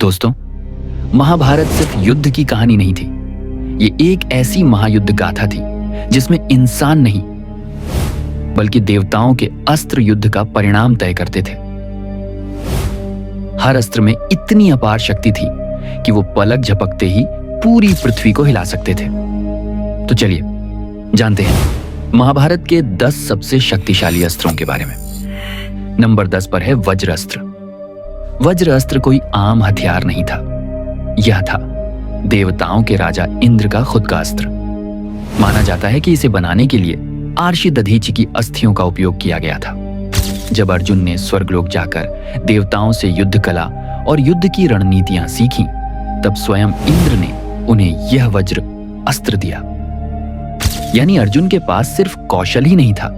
दोस्तों, महाभारत सिर्फ युद्ध की कहानी नहीं थी। ये एक ऐसी महायुद्ध गाथा थी जिसमें इंसान नहीं बल्कि देवताओं के अस्त्र युद्ध का परिणाम तय करते थे। हर अस्त्र में इतनी अपार शक्ति थी कि वो पलक झपकते ही पूरी पृथ्वी को हिला सकते थे। तो चलिए जानते हैं महाभारत के 10 सबसे शक्तिशाली अस्त्रों के बारे में। नंबर 10 पर है वज्र अस्त्र। वज्र अस्त्र कोई आम हथियार नहीं था, यह था देवताओं के राजा इंद्र का खुद का अस्त्र। माना जाता है कि इसे बनाने के लिए आर्षि दधीचि की अस्थियों का उपयोग किया गया था। जब अर्जुन ने स्वर्गलोक जाकर देवताओं से युद्ध कला और युद्ध की रणनीतियां सीखी, तब स्वयं इंद्र ने उन्हें यह वज्र अस्त्र दिया। यानी अर्जुन के पास सिर्फ कौशल ही नहीं था,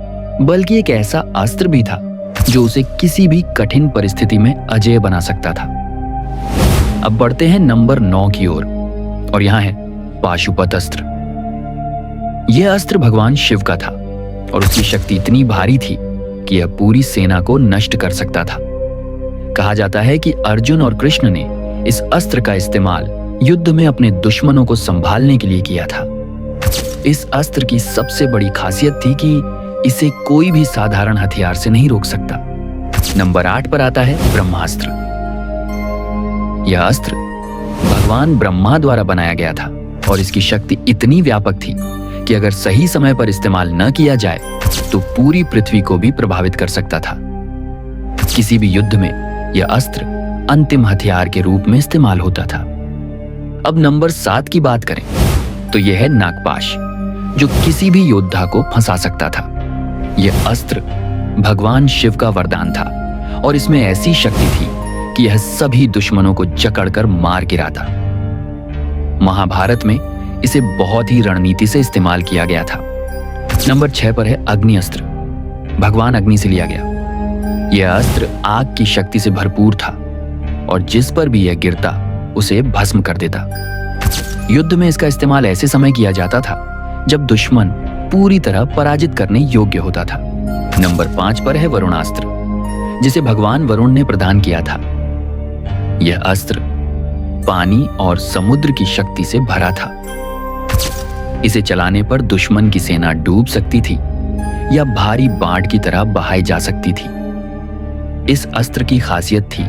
बल्कि एक ऐसा अस्त्र भी था जो उसे किसी भी कठिन परिस्थिति में अजेय बना सकता था। अब बढ़ते हैं नंबर 9 की ओर, और यहां है पाशुपत अस्त्र। यह अस्त्र भगवान शिव का था और उसकी शक्ति इतनी भारी थी कि यह पूरी सेना को नष्ट कर सकता था। कहा जाता है कि अर्जुन और कृष्ण ने इस अस्त्र का इस्तेमाल युद्ध में अपने दुश्मनों को संभालने के लिए किया था। इस अस्त्र की सबसे बड़ी खासियत थी कि इसे कोई भी साधारण हथियार से नहीं रोक सकता। नंबर 8 पर आता है ब्रह्मास्त्र। यह अस्त्र भगवान ब्रह्मा द्वारा बनाया गया था और इसकी शक्ति इतनी व्यापक थी कि अगर सही समय पर इस्तेमाल न किया जाए तो पूरी पृथ्वी को भी प्रभावित कर सकता था। किसी भी युद्ध में यह अस्त्र अंतिम हथियार के रूप में इस्तेमाल होता था। अब नंबर 7 की बात करें तो यह है नागपाश, जो किसी भी योद्धा को फंसा सकता था। यह अस्त्र भगवान शिव का वरदान था और इसमें ऐसी शक्ति थी कि यह सभी दुश्मनों को जकड़कर मार गिराता। महाभारत में इसे बहुत ही रणनीति से इस्तेमाल किया गया था। नंबर 6 पर है अग्नि अस्त्र। भगवान अग्नि से लिया गया। यह अस्त्र आग की शक्ति से भरपूर था और जिस पर भी यह गिरता उसे भस्म कर देता। युद्ध में इसका इस्तेमाल ऐसे समय किया जाता था जब दुश्मन पूरी तरह पराजित करने योग्य होता था। नंबर 5 पर है वरुणास्त्र, जिसे भगवान वरुण ने प्रदान किया था। यह अस्त्र पानी और समुद्र की शक्ति से भरा था। इसे चलाने पर दुश्मन की सेना डूब सकती थी या भारी बाढ़ की तरह बहाई जा सकती थी। इस अस्त्र की खासियत थी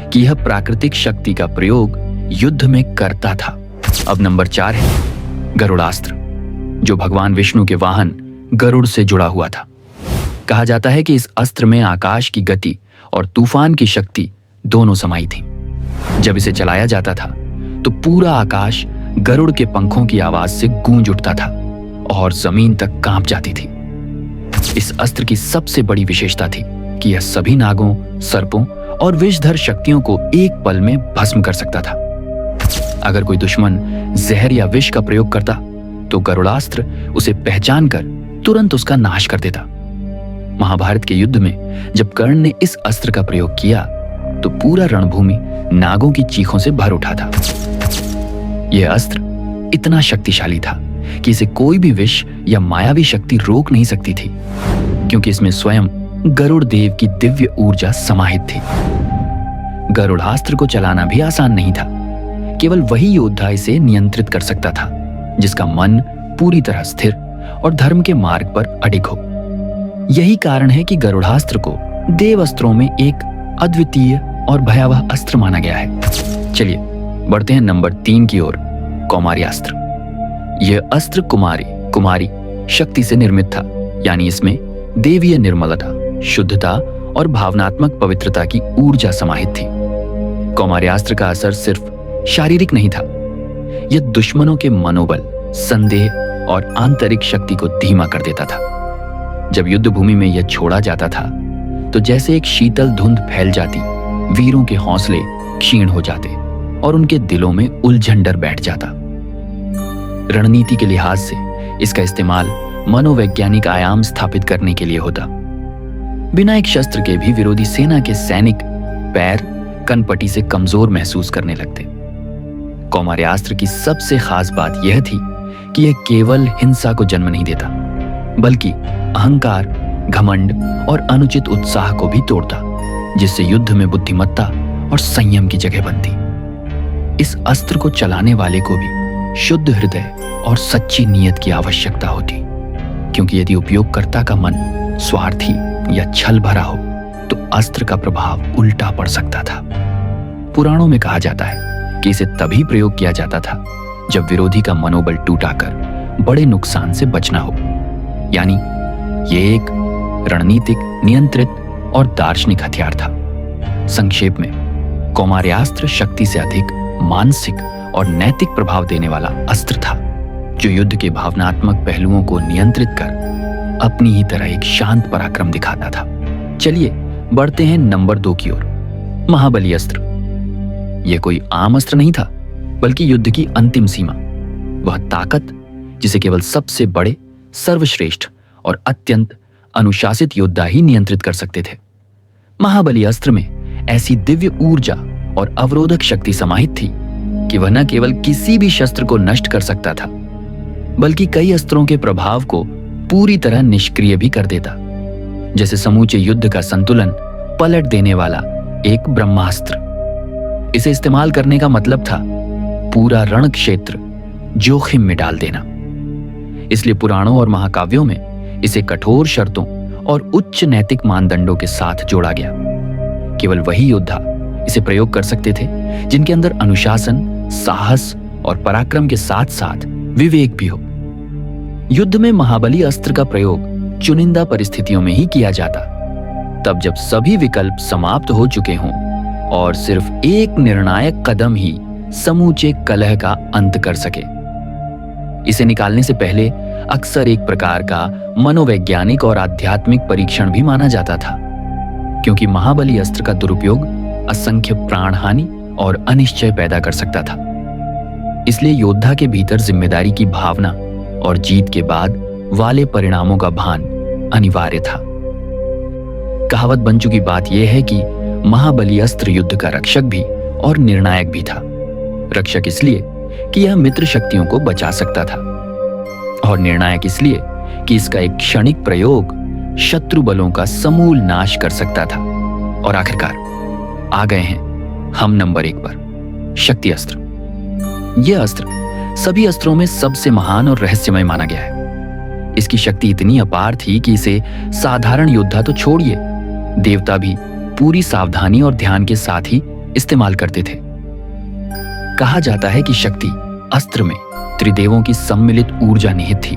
कि यह प्राकृतिक शक्ति का प्रयोग युद्ध में करता था। अब नंबर 4 है गरुड़ास्त्र, जो भगवान विष्णु के वाहन गरुड़ से जुड़ा हुआ था। कहा जाता है कि इस अस्त्र में आकाश की गति और तूफान की शक्ति दोनों समाई थी। जब इसे चलाया जाता था तो पूरा आकाश गरुड़ के पंखों की आवाज से गूंज उठता था और जमीन तक कांप जाती थी। इस अस्त्र की सबसे बड़ी विशेषता थी कि यह सभी नागों, सर्पों और विषधर शक्तियों को एक पल में भस्म कर सकता था। अगर कोई दुश्मन जहर या विष का प्रयोग करता तो गरुड़ास्त्र उसे पहचान कर तुरंत उसका नाश कर देता। महाभारत के युद्ध में जब कर्ण ने इस अस्त्र का प्रयोग किया तो पूरा रणभूमि नागों की चीखों से भर उठा था। यह अस्त्र इतना शक्तिशाली था कि इसे कोई भी विष या मायावी शक्ति रोक नहीं सकती थी, क्योंकि इसमें स्वयं गरुड़ देव की दिव्य ऊर्जा समाहित थी। गरुड़ास्त्र को चलाना भी आसान नहीं था। केवल वही योद्धा इसे नियंत्रित कर सकता था जिसका मन पूरी तरह स्थिर और धर्म के मार्ग पर अडिग हो। यही कारण है कि गरुड़ास्त्र को देव अस्त्रों में एक अद्वितीय और भयावह अस्त्र माना गया है। चलिए बढ़ते हैं नंबर 3 की ओर, कौमार्यास्त्र। यह अस्त्र कुमारी शक्ति से निर्मित था, यानी इसमें देवीय निर्मलता, शुद्धता और भावनात्मक पवित्रता की ऊर्जा समाहित थी। कौमार्यास्त्र का असर सिर्फ शारीरिक नहीं था, यह दुश्मनों के मनोबल, संदेह और आंतरिक शक्ति को धीमा कर देता था। जब युद्ध भूमि में यह छोड़ा जाता था तो जैसे एक शीतल धुंध फैल जाती, वीरों के हौसले क्षीण हो जाते और उनके दिलों में उलझन डर बैठ जाता। रणनीति के लिहाज से इसका इस्तेमाल मनोवैज्ञानिक आयाम स्थापित करने के लिए होता। बिना एक शस्त्र के भी विरोधी सेना के सैनिक पैर कनपटी से कमजोर महसूस करने लगते। कौमार्यास्त्र की सबसे खास बात यह थी कि यह केवल हिंसा को जन्म नहीं देता, बल्कि अहंकार, घमंड और अनुचित उत्साह को भी तोड़ता, जिससे युद्ध में बुद्धिमत्ता और संयम की जगह बनती। इस अस्त्र को चलाने वाले को भी शुद्ध हृदय और सच्ची नीयत की आवश्यकता होती, क्योंकि यदि उपयोगकर्ता का मन स्वार्थी या छल भरा हो तो अस्त्र का प्रभाव उल्टा पड़ सकता था। पुराणों में कहा जाता है कि इसे तभी प्रयोग किया जाता था जब विरोधी का मनोबल टूटाकर बड़े नुकसान से बचना हो। यानी ये एक रणनीतिक, नियंत्रित और दार्शनिक हथियार था। संक्षेप में, कौमार्यास्त्र शक्ति से अधिक मानसिक और नैतिक प्रभाव देने वाला अस्त्र था, जो युद्ध के भावनात्मक पहलुओं को नियंत्रित कर अपनी ही तरह एक शांत पराक्रम दिखाता था। चलिए बढ़ते हैं नंबर 2 की ओर, महाबली अस्त्र। यह कोई आम अस्त्र नहीं था, बल्कि युद्ध की अंतिम सीमा, वह ताकत जिसे केवल सबसे बड़े, सर्वश्रेष्ठ और अत्यंत अनुशासित योद्धा ही नियंत्रित कर सकते थे। महाबली अस्त्र में ऐसी दिव्य ऊर्जा और अवरोधक शक्ति समाहित थी कि वह न केवल किसी भी शस्त्र को नष्ट कर सकता था, बल्कि कई अस्त्रों के प्रभाव को पूरी तरह निष्क्रिय भी कर देता, जैसे समूचे युद्ध का संतुलन पलट देने वाला एक ब्रह्मास्त्र। इसे इस्तेमाल करने का मतलब था पूरा रण क्षेत्र जोखिम में डाल देना। इसलिए पुराणों और महाकाव्यों में इसे कठोर शर्तों और उच्च नैतिक मानदंडों के साथ जोड़ा गया। केवल वही योद्धा इसे प्रयोग कर सकते थे जिनके अंदर अनुशासन, साहस और पराक्रम के साथ साथ विवेक भी हो। युद्ध में महाबली अस्त्र का प्रयोग चुनिंदा परिस्थितियों में ही किया जाता, तब जब सभी विकल्प समाप्त हो चुके हों और सिर्फ एक निर्णायक कदम ही समूचे कलह का अंत कर सके। इसे निकालने से पहले अक्सर एक प्रकार का मनोवैज्ञानिक और आध्यात्मिक परीक्षण भी माना जाता था, क्योंकि महाबली अस्त्र का दुरुपयोग असंख्य प्राण हानि और अनिश्चय पैदा कर सकता था। इसलिए योद्धा के भीतर जिम्मेदारी की भावना और जीत के बाद वाले परिणामों का भान अनिवार्य था। कहावत बन चुकी बात यह है कि महाबली अस्त्र युद्ध का रक्षक भी और निर्णायक भी था। रक्षक इसलिए कि यह मित्र शक्तियों को बचा सकता था, और निर्णायक इसलिए कि इसका एक क्षणिक प्रयोग शत्रु बलों का समूल नाश कर सकता था। और आखिरकार आ गए हैं हम नंबर 1 पर, शक्ति अस्त्र। यह अस्त्र सभी अस्त्रों में सबसे महान और रहस्यमय माना गया है। इसकी शक्ति इतनी अपार थी कि इसे साधारण योद्धा तो छोड़िए, देवता भी पूरी सावधानी और ध्यान के साथ ही इस्तेमाल करते थे। कहा जाता है कि शक्ति अस्त्र में त्रिदेवों की सम्मिलित ऊर्जा निहित थी।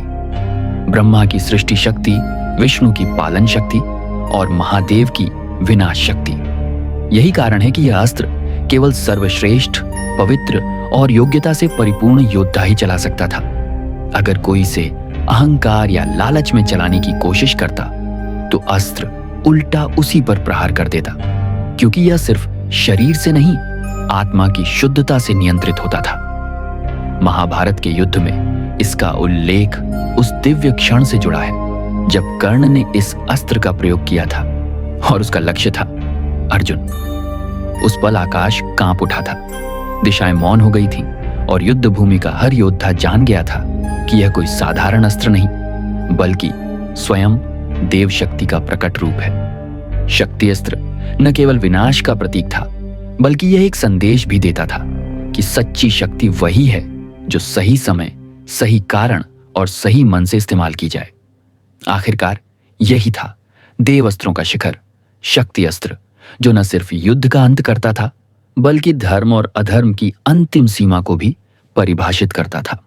ब्रह्मा की सृष्टि शक्ति, विष्णु की पालन शक्ति और महादेव की विनाश शक्ति। यही कारण है कि यह अस्त्र केवल सर्वश्रेष्ठ, पवित्र और योग्यता से परिपूर्ण योद्धा ही चला सकता था। अगर कोई इसे अहंकार या लालच में चलाने की कोशिश करता तो अस्त्र उल्टा उसी पर प्रहार कर देता, क्योंकि यह सिर्फ शरीर से नहीं, आत्मा की शुद्धता से नियंत्रित होता था। महाभारत के युद्ध में इसका उल्लेख उस दिव्य क्षण से जुड़ा है जब कर्ण ने इस अस्त्र का प्रयोग किया था और उसका लक्ष्य था अर्जुन। उस पल आकाश कांप उठा था, दिशाएं मौन हो गई थीं और युद्ध भूमि का हर योद्धा जान गया था कि यह कोई साधारण अस्त्र नहीं, बल्कि स्वयं देव शक्ति का प्रकट रूप है। शक्ति अस्त्र न केवल विनाश का प्रतीक था, बल्कि यह एक संदेश भी देता था कि सच्ची शक्ति वही है जो सही समय, सही कारण और सही मन से इस्तेमाल की जाए। आखिरकार यही था देव अस्त्रों का शिखर, शक्ति अस्त्र, जो न सिर्फ युद्ध का अंत करता था, बल्कि धर्म और अधर्म की अंतिम सीमा को भी परिभाषित करता था।